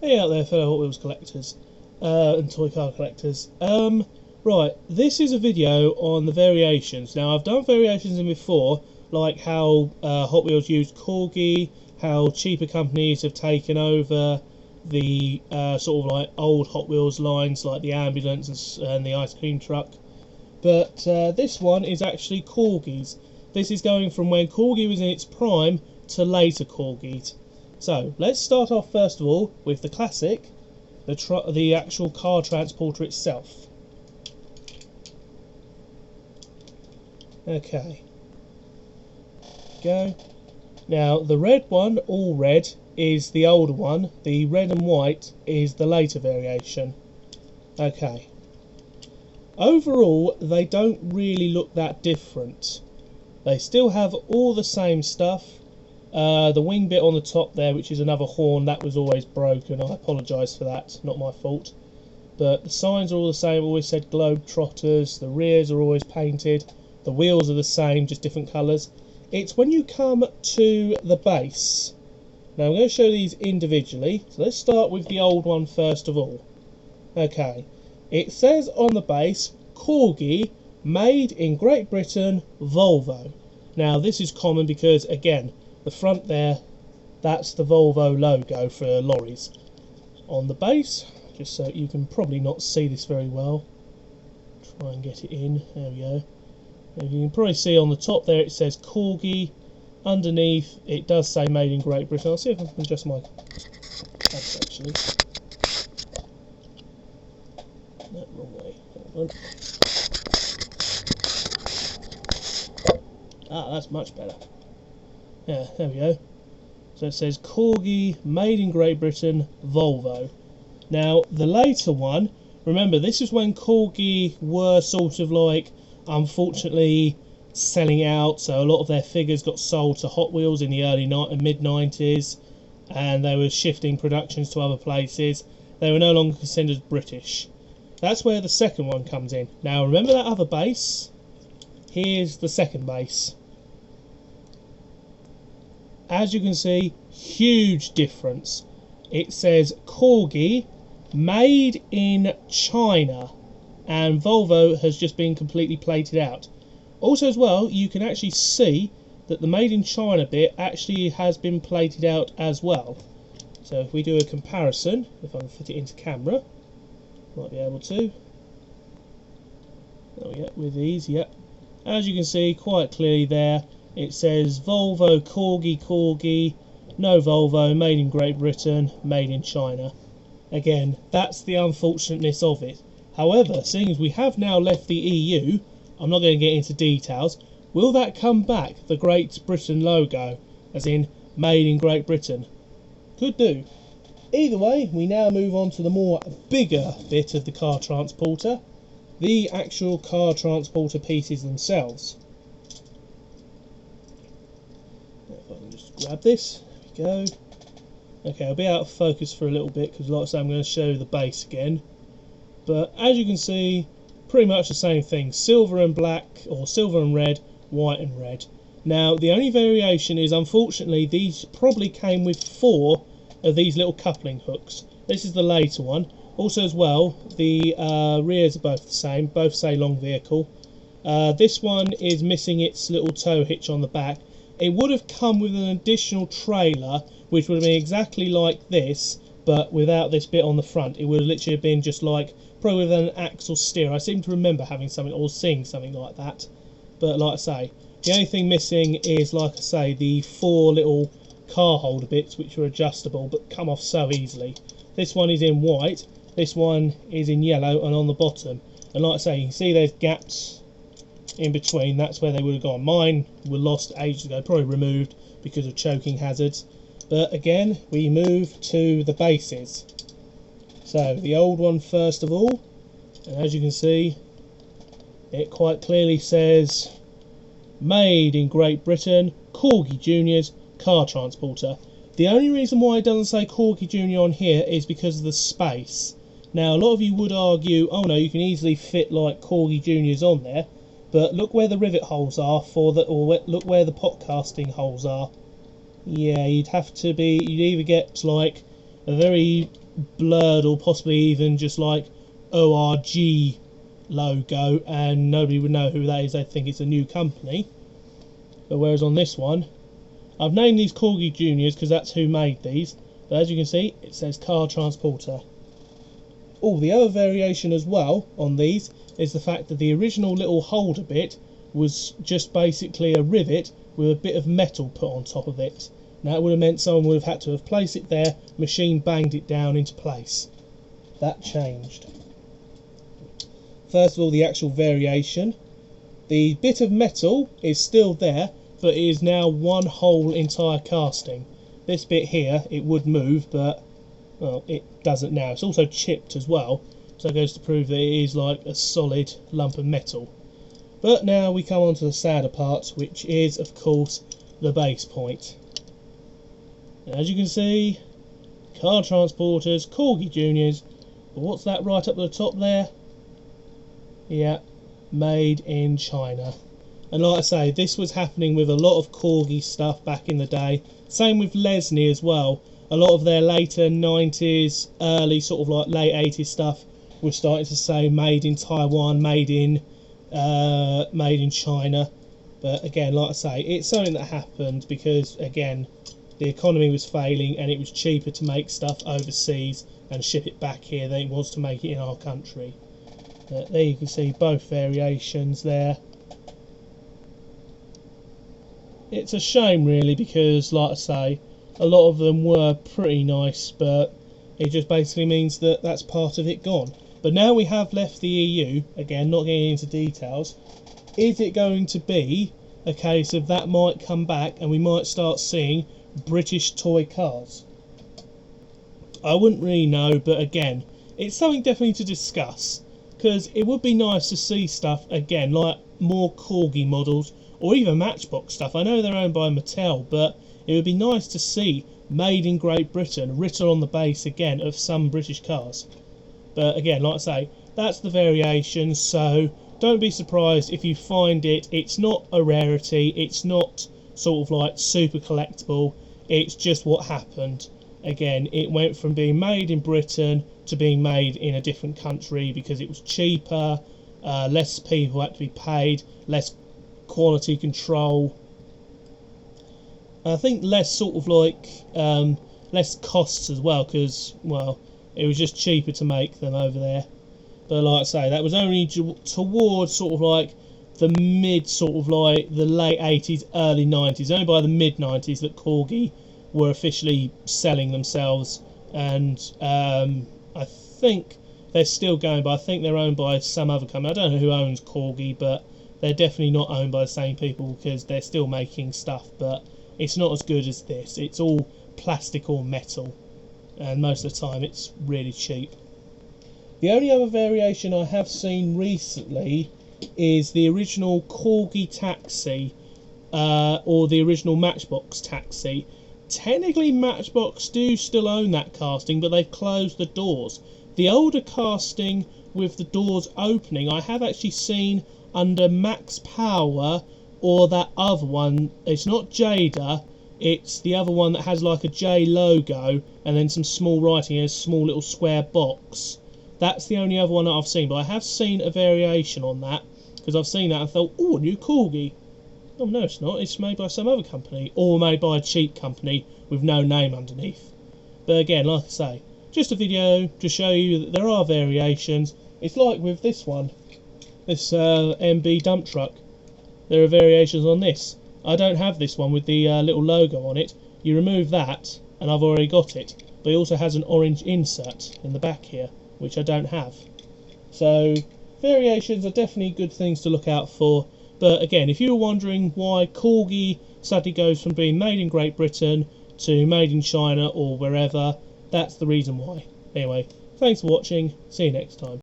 Hey out there, fellow Hot Wheels collectors and toy car collectors. Right, this is a video on the variations. Now, I've done variations in before, like how Hot Wheels used corgi, how cheaper companies have taken over the sort of like old Hot Wheels lines, like the ambulance and the ice cream truck. But this one is actually corgis. This is going from when corgi was in its prime to later corgis. So let's start off first of all with the classic, the actual car transporter itself. Okay, go. Now the red one, all red, is the older one. The red and white is the later variation. Okay. Overall, they don't really look that different. They still have all the same stuff. The wing bit on the top there, which is another horn, that was always broken. I apologise for that, not my fault. But the signs are all the same, always said Globetrotters. The rears are always painted. The wheels are the same, just different colours. It's when you come to the base. Now I'm going to show these individually. So let's start with the old one first of all. Okay, it says on the base, corgi, made in Great Britain, Volvo. Now this is common because, again, the front there, that's the Volvo logo for lorries. On the base, just so you can probably not see this very well, try and get it in, there we go. Now you can probably see on the top there it says corgi, underneath it does say made in Great Britain. I'll see if I can adjust my tabs actually. No, wrong way, hold on. Ah, that's much better. Yeah, there we go. So it says corgi, made in Great Britain, Volvo. Now the later one, remember this is when corgi were sort of like, unfortunately, selling out. So a lot of their figures got sold to Hot Wheels in the early mid 90s, and they were shifting productions to other places. They were no longer considered British. That's where the second one comes in. Now remember that other base? Here's the second base. As you can see, huge difference. It says corgi, made in China, and Volvo has just been completely plated out. Also as well, you can actually see that the made in China bit actually has been plated out as well. So if we do a comparison, if I can fit it into camera, might be able to. Oh yeah, with these, yep. As you can see quite clearly there, it says Volvo corgi, no Volvo, made in Great Britain, made in China. Again, that's the unfortunateness of it. However, seeing as we have now left the EU, I'm not going to get into details, will that come back, the Great Britain logo, as in made in Great Britain? Could do. Either way, we now move on to the more bigger bit of the car transporter, the actual car transporter pieces themselves. If I can just grab this, there we go. Okay, I'll be out of focus for a little bit because, like I say, I'm going to show the base again. But as you can see, pretty much the same thing: silver and black, or silver and red, white and red. Now, the only variation is, unfortunately, these probably came with 4 of these little coupling hooks. This is the later one. Also, as well, the rears are both the same, both say long vehicle. This one is missing its little tow hitch on the back. It would have come with an additional trailer, which would have been exactly like this, but without this bit on the front. It would have literally been just like, probably with an axle steer. I seem to remember having something, or seeing something like that. But like I say, the only thing missing is, like I say, the 4 little car holder bits, which are adjustable but come off so easily. This one is in white, this one is in yellow and on the bottom. And like I say, you can see there's gaps in between. That's where they would have gone. Mine were lost ages ago, probably removed because of choking hazards. But again, we move to the bases. So the old one first of all, and as you can see, it quite clearly says made in Great Britain, Corgi Juniors car transporter. The only reason why it doesn't say Corgi Junior on here is because of the space. Now a lot of you would argue, oh no, you can easily fit like Corgi Juniors on there, but look where the rivet holes are for the, or look where the pot casting holes are. Yeah, you'd have to be, you'd either get like a very blurred, or possibly even just like ORG logo, and nobody would know who that is. They think it's a new company. But whereas on this one, I've named these Corgi Juniors because that's who made these, but as you can see it says car transporter. Oh, the other variation as well on these is the fact that the original little holder bit was just basically a rivet with a bit of metal put on top of it. Now it would have meant someone would have had to have placed it there, machine banged it down into place. That changed. First of all, the actual variation. The bit of metal is still there, but it is now one whole entire casting. This bit here, it would move, but well, it doesn't now. It's also chipped as well, so it goes to prove that it is like a solid lump of metal. But now we come on to the sadder part, which is of course the base point. As you can see, car transporters, Corgi Juniors, but what's that right up at the top there? Yeah, made in China. And like I say, this was happening with a lot of Corgi stuff back in the day. Same with Lesney as well. A lot of their later 90s, early sort of like late 80s stuff was starting to say made in Taiwan, made in China. But again, like I say, it's something that happened because again, the economy was failing and it was cheaper to make stuff overseas and ship it back here than it was to make it in our country. There you can see both variations there. It's a shame really, because like I say, a lot of them were pretty nice, but it just basically means that that's part of it gone. But now we have left the EU, again not getting into details, is it going to be a case of that might come back and we might start seeing British toy cars? I wouldn't really know, but again, it's something definitely to discuss, because it would be nice to see stuff again like more Corgi models or even Matchbox stuff. I know they're owned by Mattel, but it would be nice to see made in Great Britain written on the base again of some British cars. But again, like I say, that's the variation, so don't be surprised if you find it. It's not a rarity, it's not sort of like super collectible, it's just what happened. Again, it went from being made in Britain to being made in a different country because it was cheaper, less people had to be paid, less quality control. I think less sort of like less costs as well, because well, it was just cheaper to make them over there. But like I say, that was only towards sort of like the mid sort of like the late 80s, early 90s. Only by the mid 90s that Corgi were officially selling themselves, and I think they're still going, but I think they're owned by some other company. I don't know who owns Corgi, but they're definitely not owned by the same people, because they're still making stuff, but it's not as good as this. It's all plastic or metal, and most of the time it's really cheap. The only other variation I have seen recently is the original Corgi Taxi, or the original Matchbox Taxi. Technically Matchbox do still own that casting, but they've closed the doors. The older casting with the doors opening I have actually seen under Max Power, or that other one. It's not Jada, it's the other one that has like a J logo and then some small writing in a small little square box. That's the only other one that I've seen, but I have seen a variation on that, because I've seen that and thought, oh, a new Corgi. Oh no, it's not, it's made by some other company, or made by a cheap company with no name underneath. But again, like I say, just a video to show you that there are variations. It's like with this one, this MB dump truck. There are variations on this. I don't have this one with the little logo on it. You remove that and I've already got it, but it also has an orange insert in the back here, which I don't have. So variations are definitely good things to look out for. But again, if you were wondering why Corgi suddenly goes from being made in Great Britain to made in China or wherever, that's the reason why. Anyway, thanks for watching, see you next time.